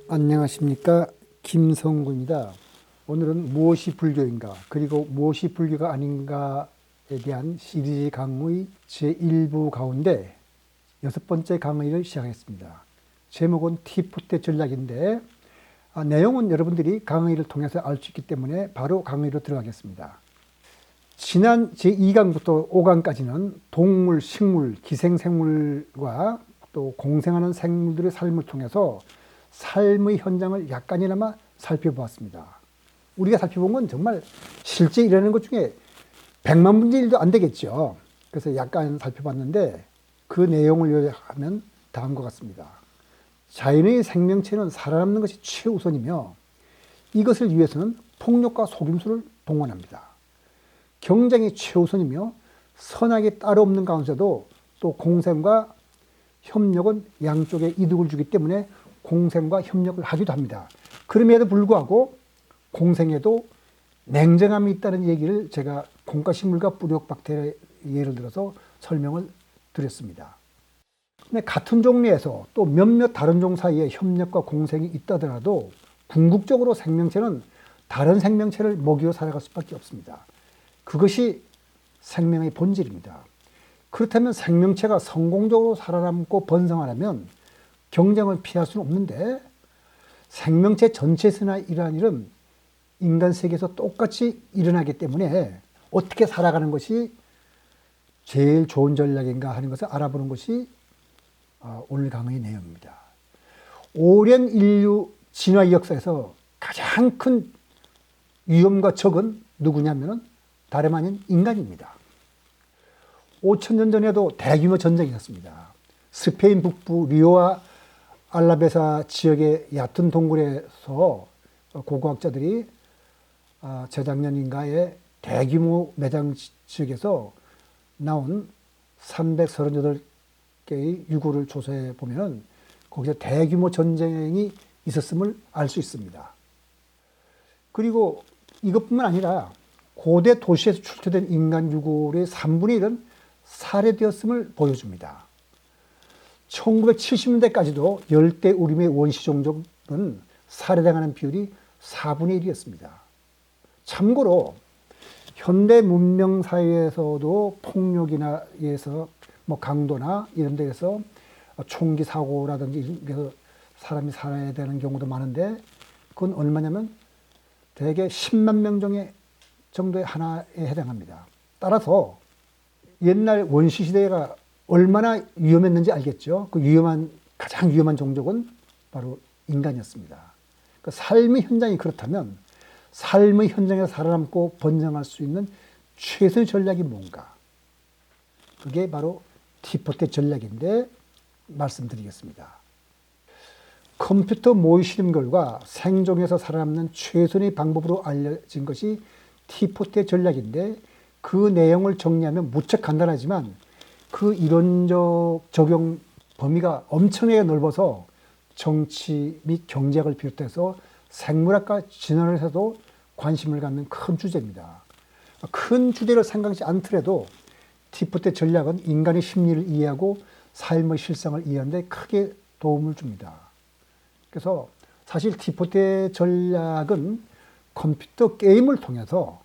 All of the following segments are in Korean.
안녕하십니까, 김성구입니다. 오늘은 무엇이 불교인가, 그리고 무엇이 불교가 아닌가에 대한 시리즈 강의 제1부 가운데 6번째 강의를 시작하겠습니다. 제목은 티포테 전략인데 내용은 여러분들이 강의를 통해서 알 수 있기 때문에 바로 강의로 들어가겠습니다. 지난 제2강부터 5강까지는 동물, 식물, 기생생물과 또 공생하는 생물들의 삶을 통해서 삶의 현장을 약간이나마 살펴보았습니다. 우리가 살펴본 건 정말 실제 일하는 것 중에 100만 분의 1도 안 되겠죠. 그래서 약간 살펴봤는데 그 내용을 요약하면 다음과 같습니다. 자연의 생명체는 살아남는 것이 최우선이며 이것을 위해서는 폭력과 속임수를 동원합니다. 경쟁이 최우선이며 선악이 따로 없는 가운데서도 또 공생과 협력은 양쪽에 이득을 주기 때문에 공생과 협력을 하기도 합니다. 그럼에도 불구하고 공생에도 냉정함이 있다는 얘기를 제가 콩가식물과 뿌리옥박테리아 예를 들어서 설명을 드렸습니다. 근데 같은 종류에서 또 몇몇 다른 종 사이에 협력과 공생이 있다더라도 궁극적으로 생명체는 다른 생명체를 먹이로 살아갈 수밖에 없습니다. 그것이 생명의 본질입니다. 그렇다면 생명체가 성공적으로 살아남고 번성하려면 경쟁을 피할 수는 없는데 생명체 전체에서나 이러한 일은 인간 세계에서 똑같이 일어나기 때문에 어떻게 살아가는 것이 제일 좋은 전략인가 하는 것을 알아보는 것이 오늘 강의 내용입니다. 오랜 인류 진화 역사에서 가장 큰 위험과 적은 누구냐면 다름 아닌 인간입니다. 5,000년 전에도 대규모 전쟁이 있었습니다. 스페인 북부 리오와 알라베사 지역의 얕은 동굴에서 고고학자들이 재작년인가에 대규모 매장 지역에서 나온 338개의 유골을 조사해 보면 거기서 대규모 전쟁이 있었음을 알 수 있습니다. 그리고 이것뿐만 아니라 고대 도시에서 출토된 인간 유골의 3분의 1은 살해되었음을 보여줍니다. 1970년대까지도 열대우림의 원시종족은 살해당하는 비율이 4분의 1이었습니다. 참고로 현대 문명 사회에서도 폭력이나 의해서 강도나 이런 데에서 총기 사고라든지 이런 데서 사람이 살아야 되는 경우도 많은데 그건 얼마냐면 대개 10만 명 정도의 하나에 해당합니다. 따라서 옛날 원시시대가 얼마나 위험했는지 알겠죠. 그 가장 위험한 종족은 바로 인간이었습니다. 그 삶의 현장이 그렇다면 삶의 현장에서 살아남고 번성할 수 있는 최선의 전략이 뭔가? 그게 바로 티포테 전략인데 말씀드리겠습니다. 컴퓨터 모의 실험 결과 생존에서 살아남는 최선의 방법으로 알려진 것이 티포테 전략인데 그 내용을 정리하면 무척 간단하지만 그 이론적 적용 범위가 엄청나게 넓어서 정치 및 경제학을 비롯해서 생물학과 진화론에서도 관심을 갖는 큰 주제입니다. 큰 주제를 생각하지 않더라도 티포테 전략은 인간의 심리를 이해하고 삶의 실상을 이해하는 데 크게 도움을 줍니다. 그래서 사실 티포테 전략은 컴퓨터 게임을 통해서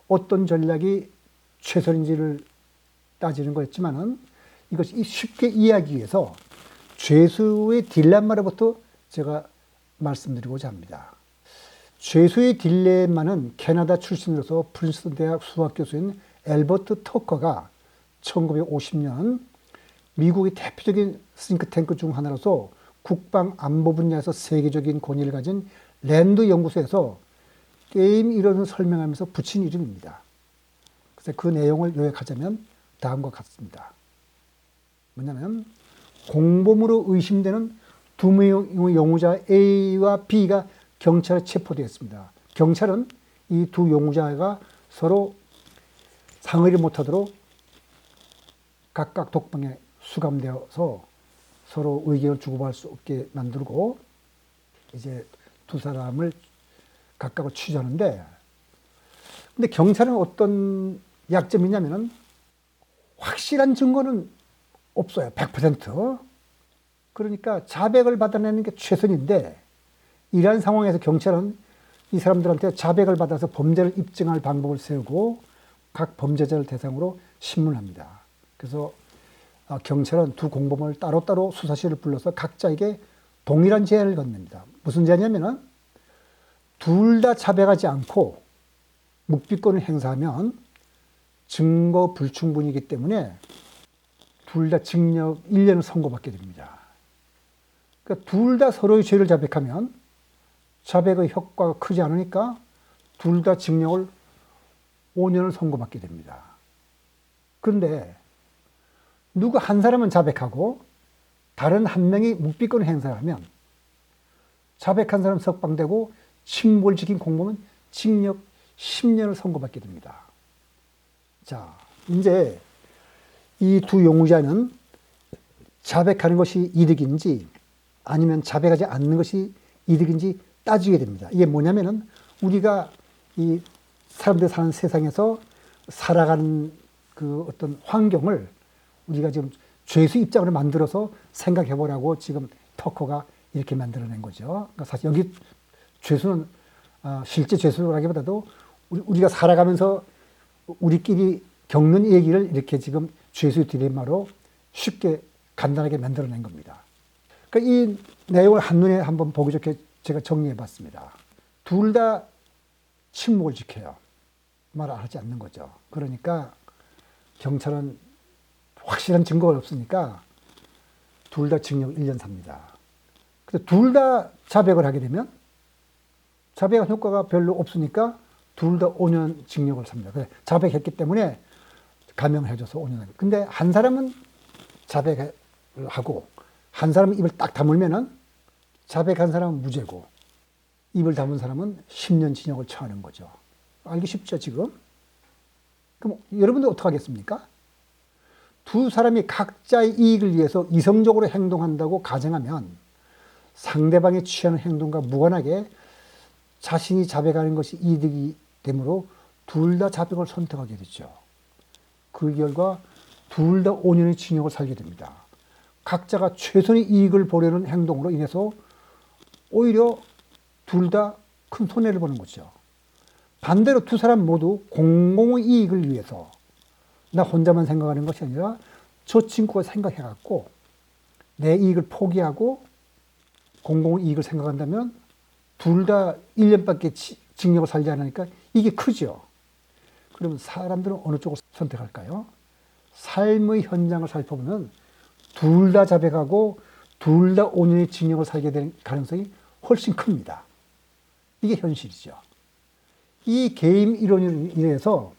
어떤 전략이 최선인지를 따지는 거였지만은 이것이 쉽게 이해하기 위해서 죄수의 딜레마로부터 제가 말씀드리고자 합니다. 죄수의 딜레마는 캐나다 출신으로서 프린스턴 대학 수학 교수인 엘버트 터커가 1950년 미국의 대표적인 싱크탱크 중 하나로서 국방 안보 분야에서 세계적인 권위를 가진 랜드 연구소에서 게임 이론을 설명하면서 붙인 이름입니다. 그래서 그 내용을 요약하자면 다음과 같습니다. 뭐냐면 공범으로 의심되는 두 명의 용의자 A와 B가 경찰에 체포되었습니다. 경찰은 이 두 용의자가 서로 상의를 못하도록 각각 독방에 수감되어서 서로 의견을 주고받을 수 없게 만들고 이제 두 사람을 각각을 취재하는데 근데 경찰은 어떤 약점이냐면은 확실한 증거는 없어요. 100%. 그러니까 자백을 받아내는 게 최선인데 이러한 상황에서 경찰은 이 사람들한테 자백을 받아서 범죄를 입증할 방법을 세우고 각 범죄자를 대상으로 신문합니다. 그래서 경찰은 두 공범을 따로따로 수사실을 불러서 각자에게 동일한 제안을 건넵니다. 무슨 제안이냐면은 둘 다 자백하지 않고 묵비권을 행사하면 증거 불충분이기 때문에 둘 다 징역 1년을 선고받게 됩니다. 그러니까 둘 다 서로의 죄를 자백하면 자백의 효과가 크지 않으니까 둘 다 징역을 5년을 선고받게 됩니다. 그런데 누구 한 사람은 자백하고 다른 한 명이 묵비권을 행사하면 자백한 사람 석방되고 침묵을 지킨 공범은 징역 10년을 선고받게 됩니다. 자, 이제 이 두 용의자는 자백하는 것이 이득인지 아니면 자백하지 않는 것이 이득인지 따지게 됩니다. 이게 뭐냐면은 우리가 이 사람들 사는 세상에서 살아가는 그 어떤 환경을 우리가 지금 죄수 입장으로 만들어서 생각해 보라고 지금 터커가 이렇게 만들어낸 거죠. 그러니까 사실 여기 죄수는 실제 죄수라기보다도 우리가 살아가면서 우리끼리 겪는 얘기를 이렇게 지금 죄수의 딜레마로 쉽게 간단하게 만들어낸 겁니다. 그러니까 이 내용을 한눈에 한번 보기 좋게 제가 정리해 봤습니다. 둘 다 침묵을 지켜요. 말을 하지 않는 거죠. 그러니까 경찰은 확실한 증거가 없으니까 둘 다 징역 1년 삽니다. 근데 둘 다 자백을 하게 되면 자백한 효과가 별로 없으니까 둘 다 5년 징역을 삽니다. 그래, 자백했기 때문에 감형을 해줘서 5년. 근데 한 사람은 자백을 하고 한 사람은 입을 딱 다물면은 자백한 사람은 무죄고 입을 다문 사람은 10년 징역을 처하는 거죠. 알기 쉽죠, 지금? 그럼 여러분들 어떻게 하겠습니까? 두 사람이 각자의 이익을 위해서 이성적으로 행동한다고 가정하면 상대방이 취하는 행동과 무관하게 자신이 자백하는 것이 이득이 되므로 둘 다 자백을 선택하게 되죠. 그 결과 둘 다 5년의 징역을 살게 됩니다. 각자가 최선의 이익을 보려는 행동으로 인해서 오히려 둘 다 큰 손해를 보는 거죠. 반대로 두 사람 모두 공공의 이익을 위해서 나 혼자만 생각하는 것이 아니라 저 친구가 생각해갖고 내 이익을 포기하고 공공의 이익을 생각한다면 둘 다 1년밖에 징역을 살지 않으니까 이게 크죠. 그러면 사람들은 어느 쪽을 선택할까요? 삶의 현장을 살펴보면 둘 다 자백하고 둘 다 5년의 징역을 살게 될 가능성이 훨씬 큽니다. 이게 현실이죠. 이 게임 이론에 의해서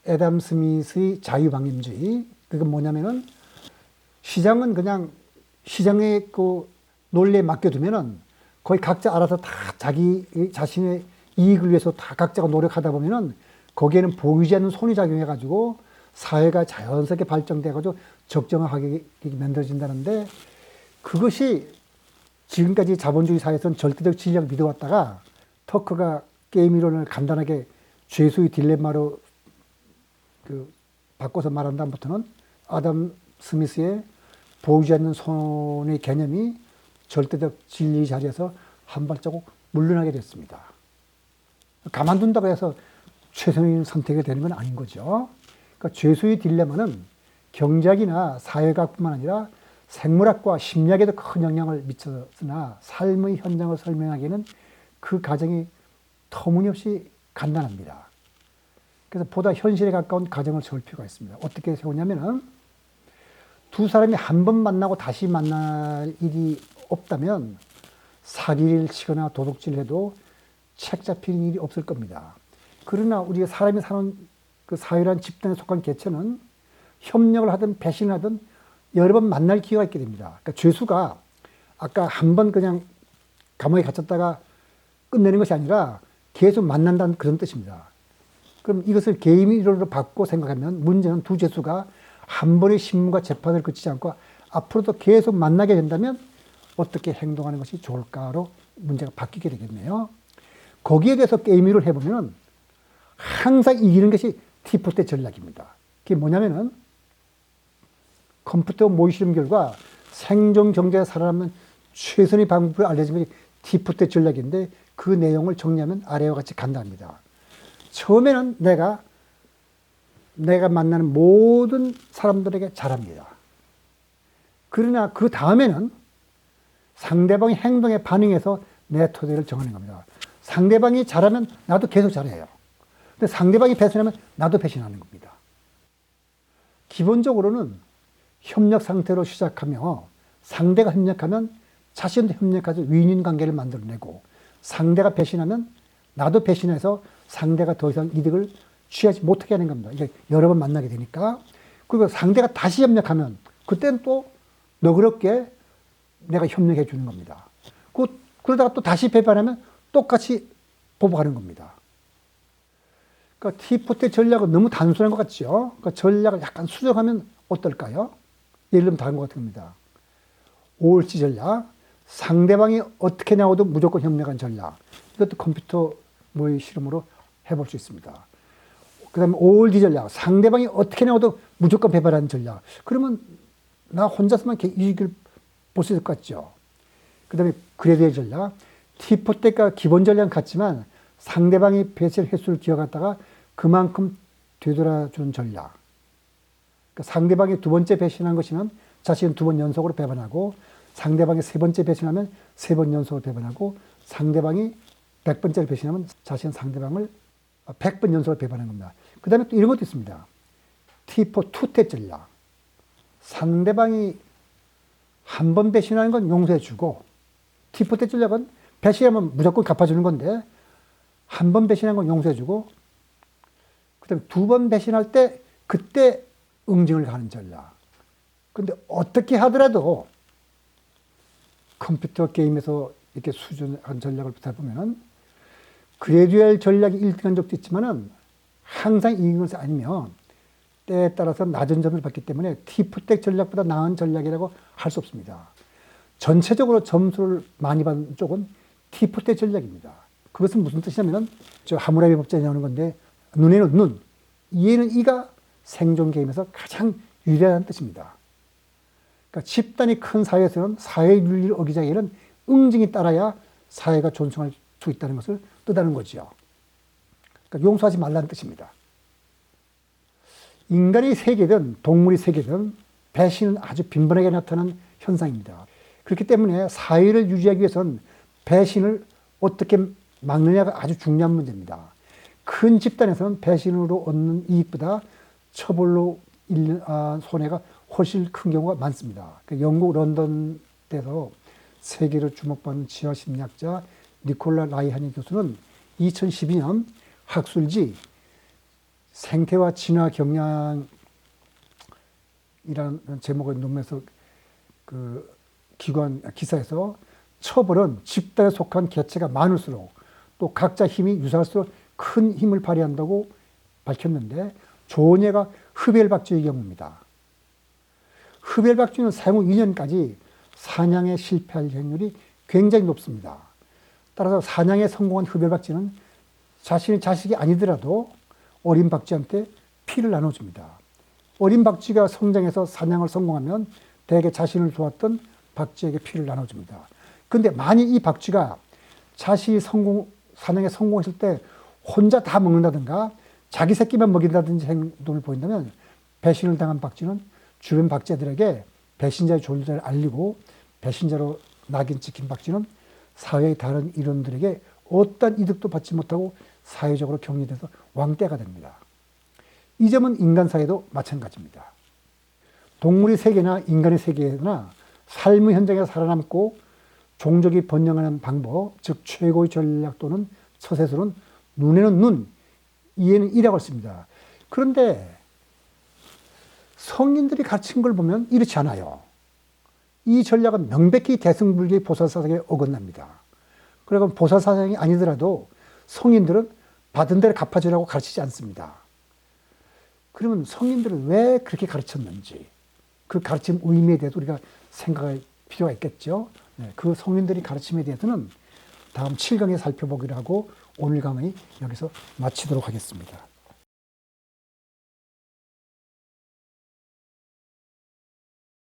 애덤 스미스의 자유방임주의, 그건 뭐냐면은 시장은 그냥 시장의 그 논리에 맡겨두면은 거의 각자 알아서 다 자기 자신의 이익을 위해서 다 각자가 노력하다 보면은 거기에는 보이지 않는 손이 작용해가지고 사회가 자연스럽게 발전돼가지고 적정하게 만들어진다는데 그것이 지금까지 자본주의 사회에서는 절대적 진리를 믿어왔다가 터커가 게임 이론을 간단하게 죄수의 딜레마로 바꿔서 말한 다음부터는 아담 스미스의 보이지 않는 손의 개념이 절대적 진리 자리에서 한 발자국 물러나게 됐습니다. 가만둔다고 해서 최선의 선택이 되는 건 아닌 거죠. 그러니까 죄수의 딜레마는 경제학이나 사회학뿐만 아니라 생물학과 심리학에도 큰 영향을 미쳤으나 삶의 현장을 설명하기에는 그 가정이 터무니없이 간단합니다. 그래서 보다 현실에 가까운 가정을 세울 필요가 있습니다. 어떻게 세우냐면은 두 사람이 한 번 만나고 다시 만날 일이 없다면 사기를 치거나 도둑질을 해도 책 잡히는 일이 없을 겁니다. 그러나 우리가 사람이 사는 그 사회라는 집단에 속한 개체는 협력을 하든 배신을 하든 여러 번 만날 기회가 있게 됩니다. 그러니까 죄수가 아까 한 번 그냥 감옥에 갇혔다가 끝내는 것이 아니라 계속 만난다는 그런 뜻입니다. 그럼 이것을 게임 이론으로 바꿔 생각하면 문제는 두 죄수가 한 번의 신문과 재판을 거치지 않고 앞으로도 계속 만나게 된다면 어떻게 행동하는 것이 좋을까로 문제가 바뀌게 되겠네요. 거기에 대해서 게임 이론을 해보면 항상 이기는 것이 티포트 전략입니다. 그게 뭐냐면은 컴퓨터 모의 실험 결과 생존 경제에 살아남는 최선의 방법을 알려진 것이 티포테 전략인데 그 내용을 정리하면 아래와 같이 간답니다. 처음에는 내가 만나는 모든 사람들에게 잘합니다. 그러나 그 다음에는 상대방의 행동에 반응해서 내 토대를 정하는 겁니다. 상대방이 잘하면 나도 계속 잘해요. 근데 상대방이 배신하면 나도 배신하는 겁니다. 기본적으로는 협력 상태로 시작하며 상대가 협력하면 자신도 협력해서 윈윈 관계를 만들어내고 상대가 배신하면 나도 배신해서 상대가 더 이상 이득을 취하지 못하게 하는 겁니다. 이게 여러 번 만나게 되니까. 그리고 상대가 다시 협력하면 그때는 또 너그럽게 내가 협력해 주는 겁니다. 그러다가 또 다시 배반하면 똑같이 보복하는 겁니다. 그러니까 티포테 전략은 너무 단순한 것 같죠? 그러니까 전략을 약간 수정하면 어떨까요? 예를 들면 다른 것 같습니다. OLC 전략, 상대방이 어떻게 나오든 무조건 협력한 전략. 이것도 컴퓨터 모의 실험으로 해볼 수 있습니다. 그 다음에 OLD 전략, 상대방이 어떻게 나오든 무조건 배반하는 전략. 그러면 나 혼자서만 이익을 볼 수 있을 것 같죠? 그 다음에 그레드의 전략, 티포테가 기본 전략은 같지만 상대방이 배신 횟수를 기억하다가 그만큼 되돌아주는 전략. 그러니까 상대방이 두 번째 배신한 것이면 자신은 두 번 연속으로 배반하고 상대방이 세 번째 배신하면 세 번 연속으로 배반하고 상대방이 100번째를 배신하면 자신은 상대방을 100번 연속으로 배반하는 겁니다. 그 다음에 또 이런 것도 있습니다. 티포 투테 전략. 상대방이 한 번 배신하는 건 용서해주고 티포테 전략은 배신하면 무조건 갚아주는 건데 한 번 배신한 건 용서해주고 그 다음에 두 번 배신할 때 그때 응징을 가는 전략. 근데 어떻게 하더라도 컴퓨터 게임에서 이렇게 수준한 전략을 보다 보면은 그레듀얼 전략이 1등한 적도 있지만은 항상 이긴 것이 아니면 때에 따라서 낮은 점을 받기 때문에 티포테 전략보다 나은 전략이라고 할 수 없습니다. 전체적으로 점수를 많이 받은 쪽은 티포테 전략입니다. 그것은 무슨 뜻이냐면은 저 하무라비 법전에 나오는 건데 눈에는 눈, 이에는 이가 생존 게임에서 가장 유리한 뜻입니다. 그러니까 집단이 큰 사회에서는 사회 윤리를 어기자 에는 응징이 따라야 사회가 존중할 수 있다는 것을 뜻하는 거지요. 그러니까 용서하지 말라는 뜻입니다. 인간의 세계든 동물의 세계든 배신은 아주 빈번하게 나타나는 현상입니다. 그렇기 때문에 사회를 유지하기 위해서는 배신을 어떻게 막느냐가 아주 중요한 문제입니다. 큰 집단에서는 배신으로 얻는 이익보다 처벌로 손해가 훨씬 큰 경우가 많습니다. 영국 런던에서 세계로 주목받는 지화심리학자 니콜라 라이하니 교수는 2012년 학술지 생태와 진화 경향이라는 제목의 논문에서 그 기사에서 처벌은 집단에 속한 개체가 많을수록 또 각자 힘이 유사할수록 큰 힘을 발휘한다고 밝혔는데 좋은 예가 흡혈박쥐의 경우입니다. 흡혈박쥐는 생후 2년까지 사냥에 실패할 확률이 굉장히 높습니다. 따라서 사냥에 성공한 흡혈박쥐는 자신의 자식이 아니더라도 어린 박쥐한테 피를 나눠줍니다. 어린 박쥐가 성장해서 사냥을 성공하면 대개 자신을 도왔던 박쥐에게 피를 나눠줍니다. 그런데 만약 이 박쥐가 자신이 사냥에 성공했을 때 혼자 다 먹는다든가 자기 새끼만 먹인다든지 행동을 보인다면 배신을 당한 박쥐는 주변 박쥐들에게 배신자의 존재를 알리고 배신자로 낙인 찍힌 박쥐는 사회의 다른 일원들에게 어떠한 이득도 받지 못하고 사회적으로 격리돼서 왕떼가 됩니다. 이 점은 인간 사회도 마찬가지입니다. 동물의 세계나 인간의 세계나 삶의 현장에서 살아남고 종족이 번영하는 방법, 즉 최고의 전략 또는 처세술은 눈에는 눈, 이에는 이라고 씁니다. 그런데 성인들이 가르친 걸 보면 이렇지 않아요. 이 전략은 명백히 대승불교의 보살사상에 어긋납니다. 그러면 보살사상이 아니더라도 성인들은 받은 대로 갚아주라고 가르치지 않습니다. 그러면 성인들은 왜 그렇게 가르쳤는지 그 가르침 의미에 대해서 우리가 생각할 필요가 있겠죠. 그 성인들이 가르침에 대해서는 다음 7강에 살펴보기로 하고 오늘 강의 여기서 마치도록 하겠습니다.